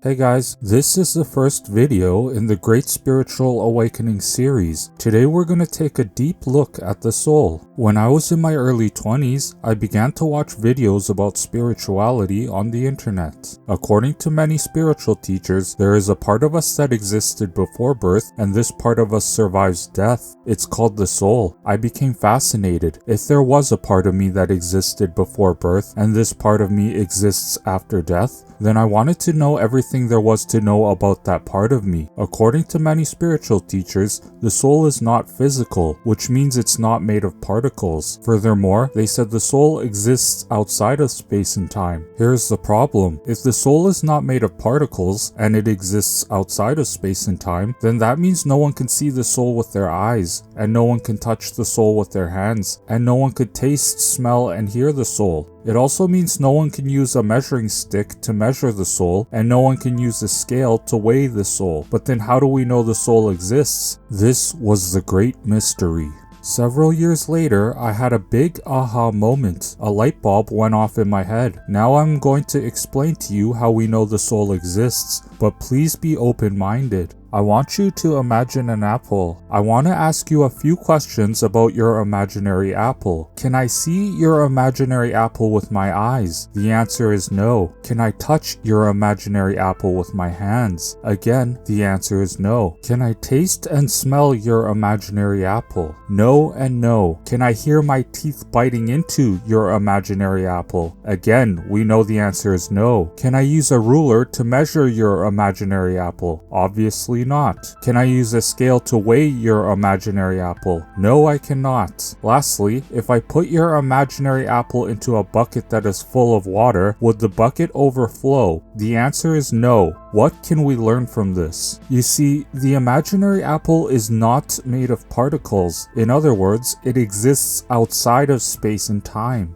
Hey guys, this is the first video in the Great Spiritual Awakening series. Today we're going to take a deep look at the soul. When I was in my early 20s, I began to watch videos about spirituality on the internet. According to many spiritual teachers, there is a part of us that existed before birth, and this part of us survives death. It's called the soul. I became fascinated. If there was a part of me that existed before birth, and this part of me exists after death, then I wanted to know everything there was to know about that part of me. According to many spiritual teachers, the soul is not physical, which means it's not made of particles. Furthermore, they said the soul exists outside of space and time. Here's the problem. If the soul is not made of particles, and it exists outside of space and time, then that means no one can see the soul with their eyes, and no one can touch the soul with their hands, and no one could taste, smell, and hear the soul. It also means no one can use a measuring stick to measure the soul, and no one can use a scale to weigh the soul. But then how do we know the soul exists? This was the great mystery. Several years later, I had a big aha moment. A light bulb went off in my head. Now I'm going to explain to you how we know the soul exists, but please be open-minded. I want you to imagine an apple. I want to ask you a few questions about your imaginary apple. Can I see your imaginary apple with my eyes? The answer is no. Can I touch your imaginary apple with my hands? Again, the answer is no. Can I taste and smell your imaginary apple? No and no. Can I hear my teeth biting into your imaginary apple? Again, we know the answer is no. Can I use a ruler to measure your imaginary apple? Obviously not. Can I use a scale to weigh your imaginary apple? No, I cannot. Lastly, if I put your imaginary apple into a bucket that is full of water, would the bucket overflow? The answer is no. What can we learn from this? You see, the imaginary apple is not made of particles. In other words, it exists outside of space and time.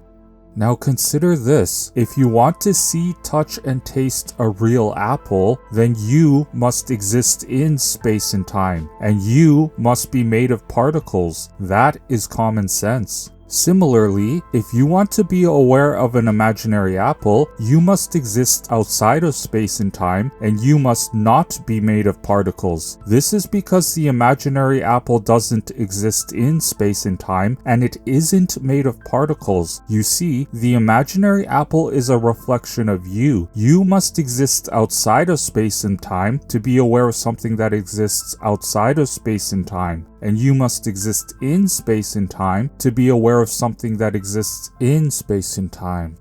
Now consider this, if you want to see, touch, and taste a real apple, then you must exist in space and time, and you must be made of particles. That is common sense. Similarly, if you want to be aware of an imaginary apple, you must exist outside of space and time, and you must not be made of particles. This is because the imaginary apple doesn't exist in space and time, and it isn't made of particles. You see, the imaginary apple is a reflection of you. You must exist outside of space and time to be aware of something that exists outside of space and time. And you must exist in space and time to be aware of something that exists in space and time.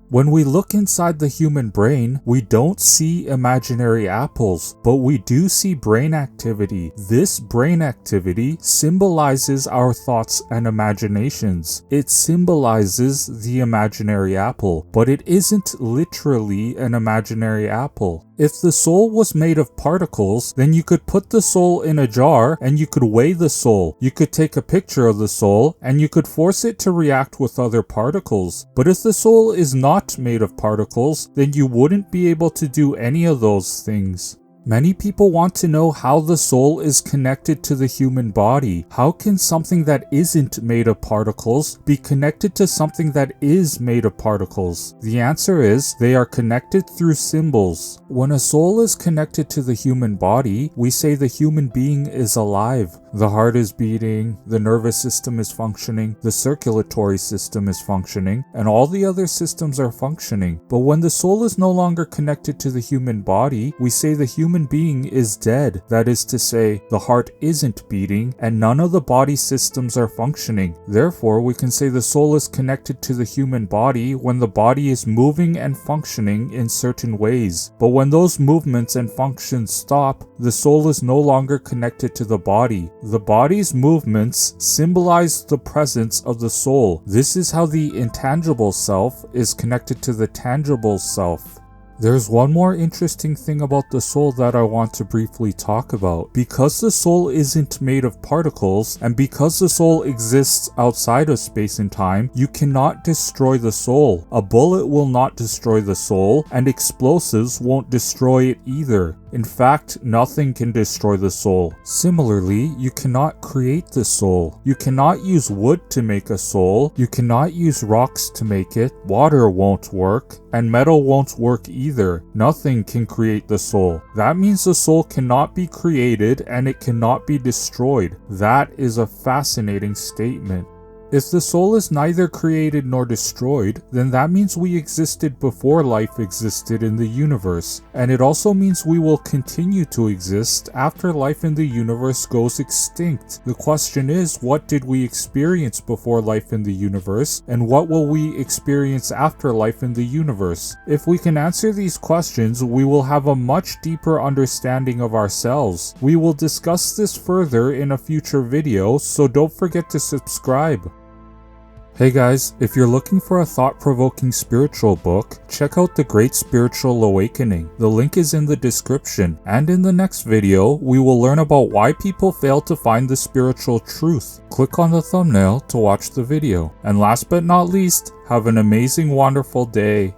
When we look inside the human brain, we don't see imaginary apples, but we do see brain activity. This brain activity symbolizes our thoughts and imaginations. It symbolizes the imaginary apple, but it isn't literally an imaginary apple. If the soul was made of particles, then you could put the soul in a jar and you could weigh the soul. You could take a picture of the soul and you could force it to react with other particles. But if the soul is not made of particles, then you wouldn't be able to do any of those things. Many people want to know how the soul is connected to the human body. How can something that isn't made of particles be connected to something that is made of particles? The answer is they are connected through symbols. When a soul is connected to the human body, we say the human being is alive. The heart is beating, the nervous system is functioning, the circulatory system is functioning, and all the other systems are functioning. But when the soul is no longer connected to the human body, we say the human being is dead. That is to say, the heart isn't beating, and none of the body systems are functioning. Therefore, we can say the soul is connected to the human body when the body is moving and functioning in certain ways. But when those movements and functions stop, the soul is no longer connected to the body. The body's movements symbolize the presence of the soul. This is how the intangible self is connected to the tangible self. There's one more interesting thing about the soul that I want to briefly talk about. Because the soul isn't made of particles, and because the soul exists outside of space and time, you cannot destroy the soul. A bullet will not destroy the soul, and explosives won't destroy it either. In fact, nothing can destroy the soul. Similarly, you cannot create the soul. You cannot use wood to make a soul. You cannot use rocks to make it. Water won't work, and metal won't work either. either. Nothing can create the soul. That means the soul cannot be created and it cannot be destroyed. That is a fascinating statement. If the soul is neither created nor destroyed, then that means we existed before life existed in the universe, and it also means we will continue to exist after life in the universe goes extinct. The question is, what did we experience before life in the universe, and what will we experience after life in the universe? If we can answer these questions, we will have a much deeper understanding of ourselves. We will discuss this further in a future video, so don't forget to subscribe. Hey guys, if you're looking for a thought-provoking spiritual book, check out The Great Spiritual Awakening. The link is in the description. And in the next video, we will learn about why people fail to find the spiritual truth. Click on the thumbnail to watch the video. And last but not least, have an amazing, wonderful day.